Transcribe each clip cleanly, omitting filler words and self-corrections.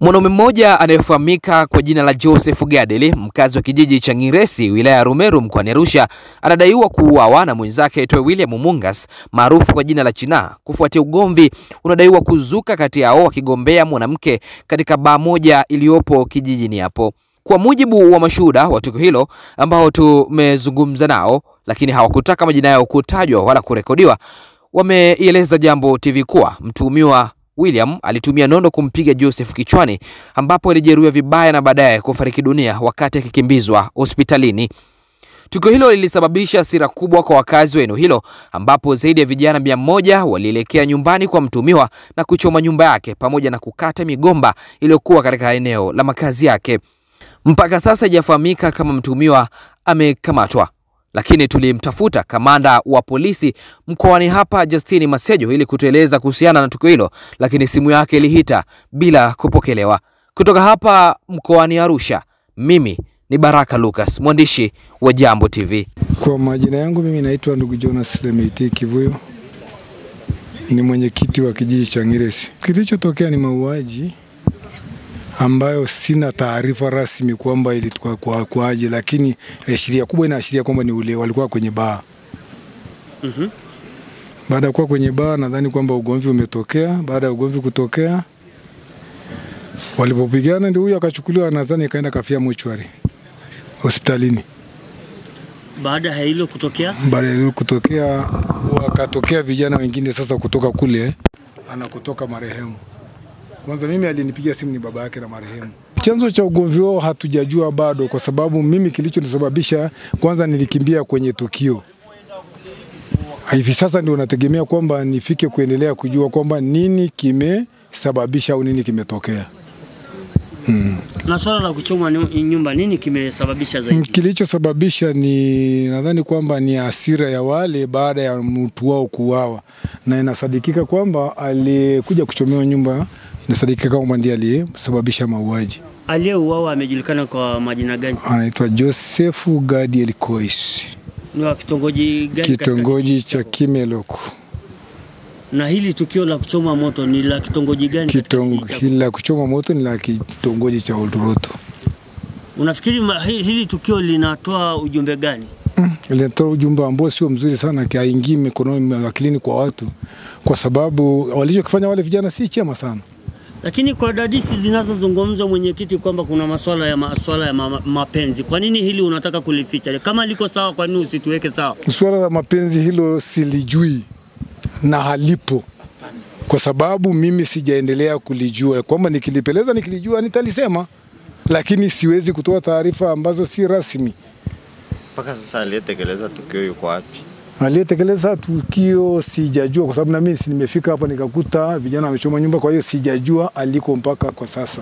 Mwanaume mmoja anayefahamika kwa jina la Joseph Gadeli, mkazi wa kijiji cha Ngiresi, wilaya ya Rumeru mkoani Arusha, anadaiwa kuuawa na mwenzake aitwa William Mungas, maarufu kwa jina la China, kufuatia ugomvi unadaiwa kuzuka kati yao wakigombea mwanamke katika baa moja iliyopo kijijini hapo. Kwa mujibu wa mashuhuda wa tukio hilo ambao tumezungumza nao, lakini hawakutaka majina yao kutajwa wala kurekodiwa, wameeleza Jambo TV kuwa mtuhumiwa William alitumia nondo kumpiga Joseph kichwani, ambapo alijeruhiwa vibaya na baadaye kufariki dunia wakati akikimbizwa hospitalini. Tukio hilo lilisababisha hasira kubwa kwa wakazi wa eneo hilo, ambapo zaidi ya vijana 100 walielekea nyumbani kwa mtuhumiwa na kuchoma nyumba yake pamoja na kukata migomba iliyokuwa katika eneo la makazi yake. Mpaka sasa haijafahamika kama mtuhumiwa amekamatwa, lakini tulimtafuta kamanda wa polisi mkoani hapa Justine Masejo ili kutueleza kuhusiana na tukio hilo, lakini simu yake ilihita bila kupokelewa. Kutoka hapa mkoani Arusha, mimi ni Baraka Lucas, mwandishi wa Jambo TV. Kwa majina yangu mimi naitwa ndugu Jonas Lemiti Kivuyo, ni mwenyekiti wa kijiji cha Ngiresi. Kilichotokea ni mauaji ambayo sina taarifa rasmi kwamba ilikuwa kwaje, lakini sheria kubwa inaashiria kwamba ni ule walikuwa kwenye baa. Baada ya kuwa kwenye baa, nadhani kwamba ugomvi umetokea. Baada ya ugomvi kutokea, walipopigana ndio huyu akachukuliwa, nadhani kaenda kafia mochwari hospitalini. Baada ya hilo kutokea, wakatokea vijana wengine sasa kutoka kule anakotoka marehemu. Kwanza mimi alinipigia simu ni baba yake na marehemu. Chanzo cha ugomvi wao hatujajua bado, kwa sababu mimi kilichonisababisha kwanza nilikimbia kwenye tukio. Hivi sasa ndio nategemea kwamba nifike kuendelea kujua kwamba nini kimesababisha au nini kimetokea. Na swala la kuchoma nyumba, nini kimesababisha zaidi? Kilichosababisha ni nadhani kwamba ni hasira ya wale baada ya mtu wao kuuawa, na inasadikika kwamba alikuja kuchomewa nyumba, inasadikika kwamba ndiye aliyesababisha mauaji. Aliyeuawa amejulikana kwa majina gani? Anaitwa Joseph Gadeli Kois. Ni wa kitongoji gani? Kitongoji cha Kimeloko. Na hili tukio la kuchoma moto ni la kitongoji gani? Hili la kuchoma moto ni la kitongoji cha Olduroto. Unafikiri hili tukio linatoa ujumbe gani? Linatoa ujumbe ambao sio mzuri sana, kiaingii mikononi akilini kwa watu, kwa sababu walichokifanya wale vijana si chema sana. Lakini kwa dadisi zinazozungumzwa mwenyekiti kwamba kuna masuala ya mapenzi, kwa nini hili unataka kulificha? Kama liko sawa, kwa nini usituweke sawa? Swala la mapenzi hilo silijui na halipo, kwa sababu mimi sijaendelea kulijua. Kwamba nikilijua nitalisema, lakini siwezi kutoa taarifa ambazo si rasmi. Mpaka sasa aliyetekeleza tukio yuko wapi? Aliyetekeleza tukio sijajua, kwa sababu na mimi nimefika hapa nikakuta vijana wamechoma nyumba, kwa hiyo sijajua aliko mpaka kwa sasa.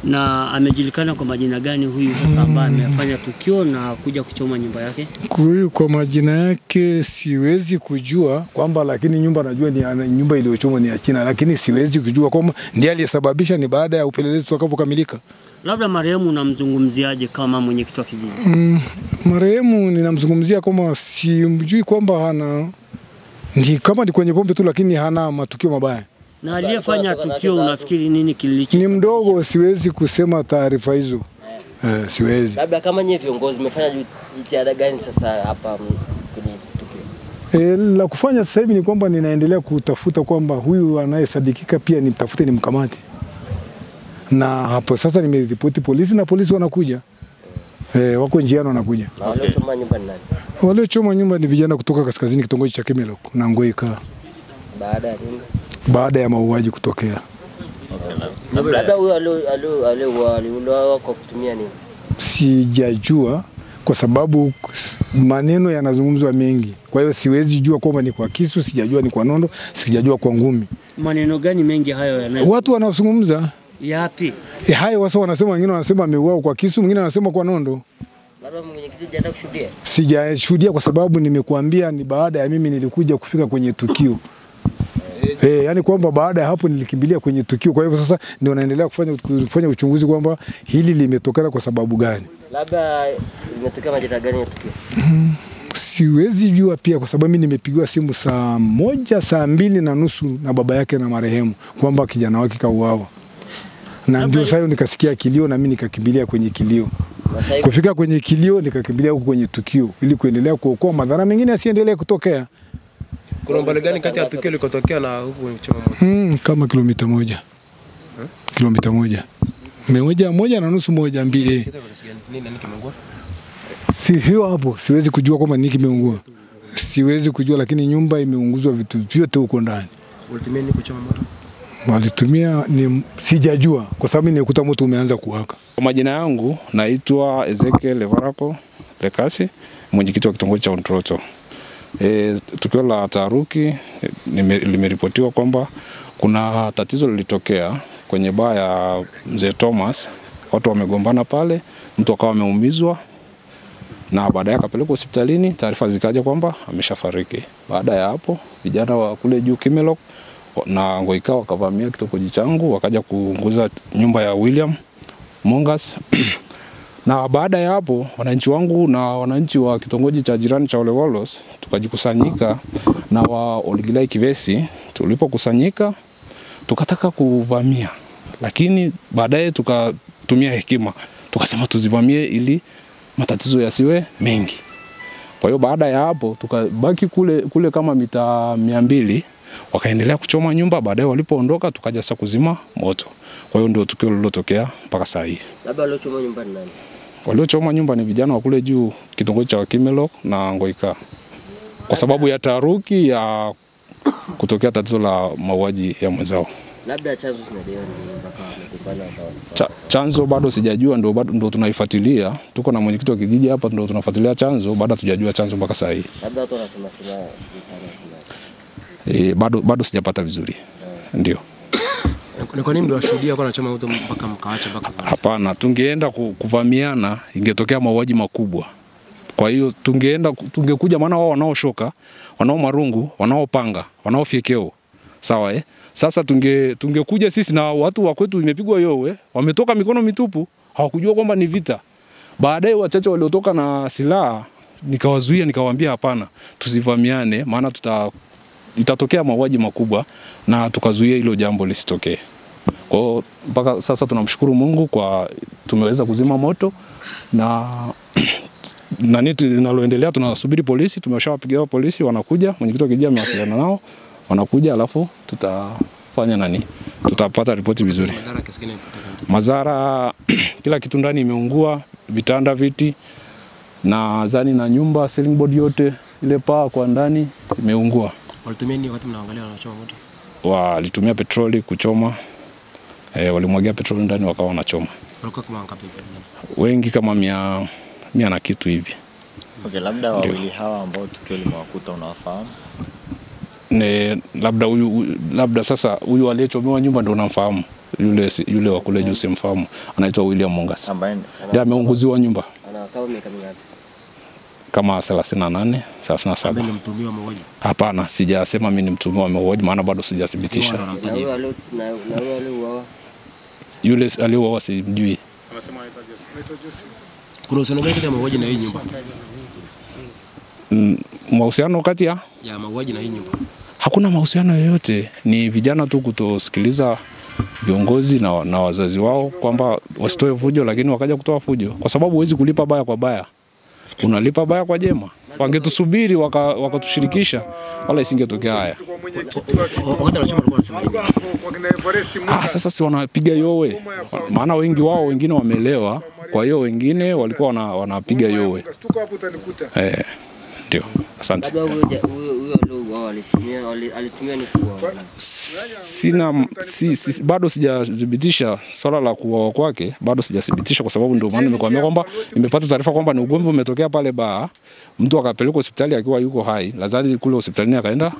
Na amejulikana kwa majina gani huyu sasa ambaye amefanya tukio na kuja kuchoma nyumba yake? Kwa majina yake siwezi kujua kwamba, lakini nyumba najua ni nyumba iliyochomwa ni ya China, lakini siwezi kujua kwamba ndiye aliyesababisha, ni baada ya upelelezi utakapokamilika. Labda marehemu unamzungumziaje kama mwenyekiti wa kijiji? Marehemu ninamzungumzia kama simjui kwamba ni kama ni kwenye pombe tu, lakini hana matukio mabaya. Na aliyefanya tukio unafikiri nini kilicho? Ni mdogo, siwezi kusema taarifa hizo. Siwezi. Labda kama nyinyi viongozi mmefanya jitihada gani sasa hapa kwenye tukio? La kufanya sasa hivi ni kwamba ninaendelea kutafuta kwamba huyu anayesadikika pia nimtafute, nimkamate. Na hapo sasa nimeripoti polisi na polisi wanakuja. Wako njiani wanakuja. Waliochoma nyumba ni nani? Waliochoma nyumba ni vijana kutoka kaskazini kitongoji cha Kimeloko na Ngoika. Baada ya mauaji kutokea. Labda huyo aliuawa kwa kutumia nini? Sijajua, kwa sababu maneno yanazungumzwa mengi. Kwa hiyo siwezi jua kwamba ni kwa kisu, sijajua ni kwa nondo, sijajua kwa ngumi. Maneno gani mengi hayo yanayo? Watu wanazungumza. Yapi? Hayo wasa wanasema, wengine wanasema ameuawa kwa kisu, mwingine anasema kwa nondo. Labda mwenyekiti hajaenda kushuhudia? Sijashuhudia, kwa sababu nimekuambia ni baada ya mimi nilikuja kufika kwenye tukio. Yani kwamba baada ya hapo nilikimbilia kwenye tukio, kwa hivyo sasa ndio naendelea kufanya uchunguzi kwamba hili limetokana kwa sababu gani. Labda limetokea majira gani ya tukio? Siwezi jua pia, kwa sababu mimi nimepigiwa simu saa 2:30 na baba yake na marehemu kwamba kijana wake kauawa. na ndio sasa nikasikia kilio na mimi nikakimbilia kwenye kilio. Kufika kwenye kilio nikakimbilia huko kwenye tukio ili kuendelea kuokoa madhara mengine asiendelee kutokea. Kuna umbali gani kati ya tukio likotokea na huko kuchoma moto? Kama kilomita 1. Kilomita 1. Moja na nusu, 1 mbili. Nini kimeungua? Si hiyo hapo, siwezi kujua kama nini kimeungua. Siwezi kujua, lakini nyumba imeunguzwa vitu vyote huko ndani. Walitumia nini kuchoma moto? Walitumia ni sijajua kwa sababu nilikuta moto umeanza kuwaka. Kwa majina yangu naitwa Ezekiel Levarako Lekasi, mwenyekiti wa kitongoji cha Ondroto. Tukio la taharuki limeripotiwa kwamba kuna tatizo lilitokea kwenye baa ya Mzee Thomas. Watu wamegombana pale, mtu akawa ameumizwa na baadaye akapelekwa hospitalini, taarifa zikaja kwamba ameshafariki. Baada ya hapo vijana wa kule juu Kimelok na Ngoika wakavamia kitongoji changu, wakaja kuunguza nyumba ya William Mungas. Na baada ya hapo wananchi wangu na wananchi wa kitongoji cha jirani cha Olewolos tukajikusanyika na wa Oligilai Kivesi. Tulipokusanyika tukataka kuvamia, lakini baadaye tukatumia hekima, tukasema tuzivamie ili matatizo yasiwe mengi. Kwa hiyo baada ya hapo tukabaki kule kama mita 200, wakaendelea kuchoma nyumba. Baadaye walipoondoka tukaja sasa kuzima moto. Kwa hiyo ndio tukio lililotokea mpaka saa hii. Labda waliochoma nyumba ni nani? Waliochoma nyumba ni vijana wa kule juu kitongoji cha Kimelok na Ngoika, kwa sababu ya taharuki ya kutokea tatizo la mauaji ya mwenzao. Labda chanzo tunadaiwa ni mpaka wamekupana. Chanzo bado sijajua, ndio tunaifuatilia. Tuko na mwenyekiti wa kijiji hapa, ndio tunafuatilia chanzo, bado hatujajua chanzo mpaka saa hii. Labda watu wanasema Bado sijapata vizuri. Ndio. Na kwa nini ndio washuhudia kwa anachoma moto mpaka mkaacha mpaka? Hapana, tungeenda kuvamiana ingetokea mauaji makubwa. Kwa hiyo tungekuja, maana wao wanaoshoka, wanao marungu, wanaopanga, wanaofiekeo. Sawa Sasa tungekuja sisi na watu wa kwetu imepigwa yowe, wametoka mikono mitupu, hawakujua kwamba ni vita. Baadaye wachache waliotoka na silaha nikawazuia, nikawaambia hapana, tusivamiane maana itatokea mauaji makubwa, na tukazuia hilo jambo lisitokee. Kwa hiyo mpaka sasa tunamshukuru Mungu kwa tumeweza kuzima moto, na nani linaloendelea, tunasubiri polisi. Tumeshawapigia polisi, wanakuja, mwenyekiti wa kijiji amewasiliana nao, wanakuja, alafu tutafanya tutapata ripoti vizuri. Madhara kila kitu ndani imeungua, vitanda, viti na zani na nyumba, ceiling board yote, ile paa kwa ndani imeungua. Walitumia nini wakati mnaangalia wanachoma moto? Walitumia petroli kuchoma. Walimwagia petroli ndani wakawa wanachoma. Walikuwa kama ngapi? Wengi kama 100 na kitu hivi. Okay, labda wawili hawa ambao tukio limewakuta unawafahamu? Labda sasa huyu aliyechomewa nyumba ndio unamfahamu. Yule wa kule juu simfahamu. Anaitwa William Mungas. Ndiye ameunguziwa nyumba. Ana kama miaka mingapi? Kama 38, 37. Ambaye ni mtumiwa mauaji? Hapana, sijasema mimi ni mtumiwa mauaji, maana bado sijathibitisha. Yule aliyeuawa simjui. Anasema anaitwa Joseph. Kuna uhusiano gani kati ya mauaji na hii nyumba? Mahusiano kati ya mauaji na hii nyumba? Hakuna mahusiano yoyote, ni vijana tu kutosikiliza viongozi na wazazi wao kwamba wasitoe fujo, lakini wakaja kutoa fujo kwa sababu huwezi kulipa baya kwa baya. Unalipa baya kwa jema. Wangetusubiri wakatushirikisha, wala isingetokea haya. Sasa si wanapiga yowe. Maana wengi wao wengine wameelewa, kwa hiyo wengine walikuwa wanapiga yowe. Ndio. Asante. Bado sijathibitisha swala la kuuawa kwake, bado sijathibitisha kwa sababu ndio maana nimekuambia kwamba nimepata taarifa kwamba ni ugomvi umetokea pale baa, mtu akapelekwa hospitali akiwa yuko hai, lazima kule hospitalini akaenda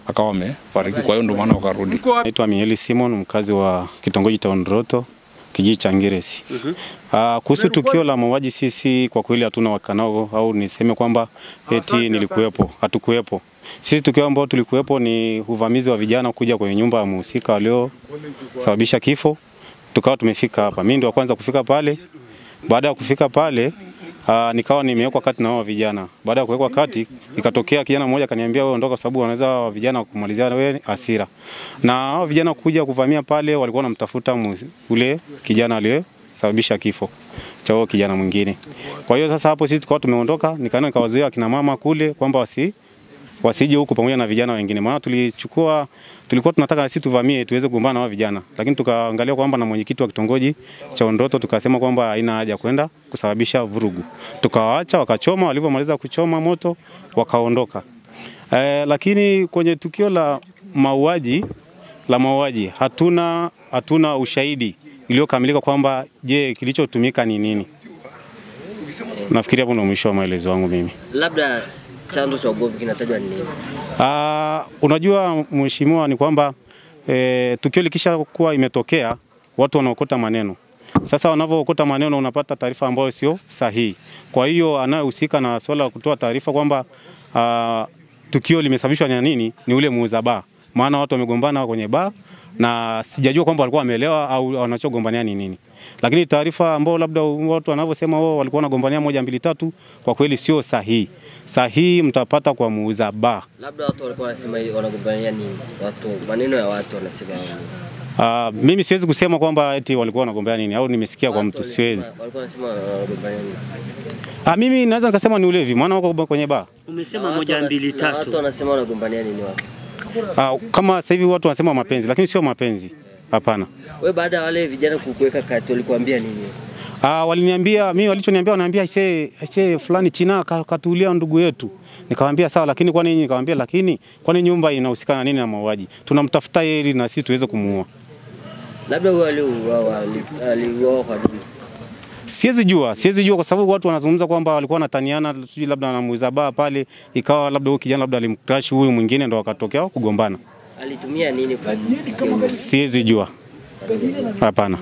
akawa amefariki, kwa hiyo ndio maana wakarudi. Naitwa Mieli Simon, mkazi wa kitongoji cha Ondroto, kijiji cha Ngiresi. Kuhusu tukio la mauaji, sisi kwa kweli hatuna wakanao au niseme kwamba eti nilikuwepo, hatukuwepo. Sisi tukio ambao tulikuwepo ni uvamizi wa vijana kuja kwenye nyumba ya mhusika walio sababisha kifo. Tukawa tumefika hapa. Mimi ndio wa kwanza kufika pale. Baada ya kufika pale, nikawa nimewekwa kati na hao vijana. Baada ya kuwekwa kati, ikatokea kijana mmoja kaniambia wewe ondoka, sababu wanaweza vijana kumalizia wewe hasira. Na hao vijana kuja kuvamia pale, walikuwa wanamtafuta ule kijana aliyesababisha kifo cha huyo kijana mwingine. Kwa hiyo sasa hapo sisi tukawa tumeondoka, nikaenda nikawazuia akina mama kule kwamba wasije huko pamoja na vijana wengine. Maana tulikuwa tunataka sisi tuvamie tuweze kugombana na hao vijana. Lakini tukaangalia kwamba na mwenyekiti wa kitongoji cha Ondroto tukasema kwamba haina haja kwenda kusababisha vurugu. Tukawaacha wakachoma, walipomaliza kuchoma moto wakaondoka. Lakini kwenye tukio la mauaji hatuna ushahidi uliokamilika kwamba je, kilichotumika ni nini. Nafikiria hapo ndio mwisho wa maelezo yangu mimi. Labda chanzo cha ugomvi kinatajwa ni nini? Unajua mheshimiwa, ni kwamba tukio likisha kuwa imetokea, watu wanaokota maneno. Sasa wanavyookota maneno unapata taarifa ambayo sio sahihi. Kwa hiyo anayehusika na swala la kutoa taarifa kwamba tukio limesababishwa na nini ni ule muuza baa. Maana watu wamegombana kwenye baa na sijajua kwamba walikuwa wameelewa au wanachogombania ni nini. Lakini taarifa ambao labda watu wanavyosema wao walikuwa wanagombania 1 2 3 kwa kweli sio sahihi. Sahihi mtapata kwa muuza baa. Labda watu walikuwa wanasema wanagombania nini? Maneno ya watu wanasema nini? Mimi siwezi kusema kwamba eti walikuwa wanagombania nini au nimesikia kwa mtu, siwezi. Walikuwa wanasema wanagombania nini? Mimi naweza nikasema ni ulevi, maana wako kwenye baa. Umesema 1 2 3. Watu wanasema wanagombania nini watu? Kama sasa hivi watu wanasema mapenzi, lakini sio mapenzi. Hapana. Wewe baada ya wale vijana kukuweka kati walikuambia nini? Waliniambia, mimi walichoniambia wananiambia ise fulani China katulia ndugu yetu. Nikamwambia sawa, lakini kwa nini? Nikamwambia lakini kwani nyumba inahusika na nini na mauaji? Tunamtafuta yeye ili na sisi tuweze kumuua. Labda wale aliuawa kwa nini? Siwezi jua kwa sababu watu wanazungumza kwamba walikuwa wanataniana, sijui labda na muuza baa pale, ikawa labda huyu kijana labda alimcrash huyu mwingine ndo wakatokea kugombana. Alitumia nini kwa? Siwezi jua. Hapana.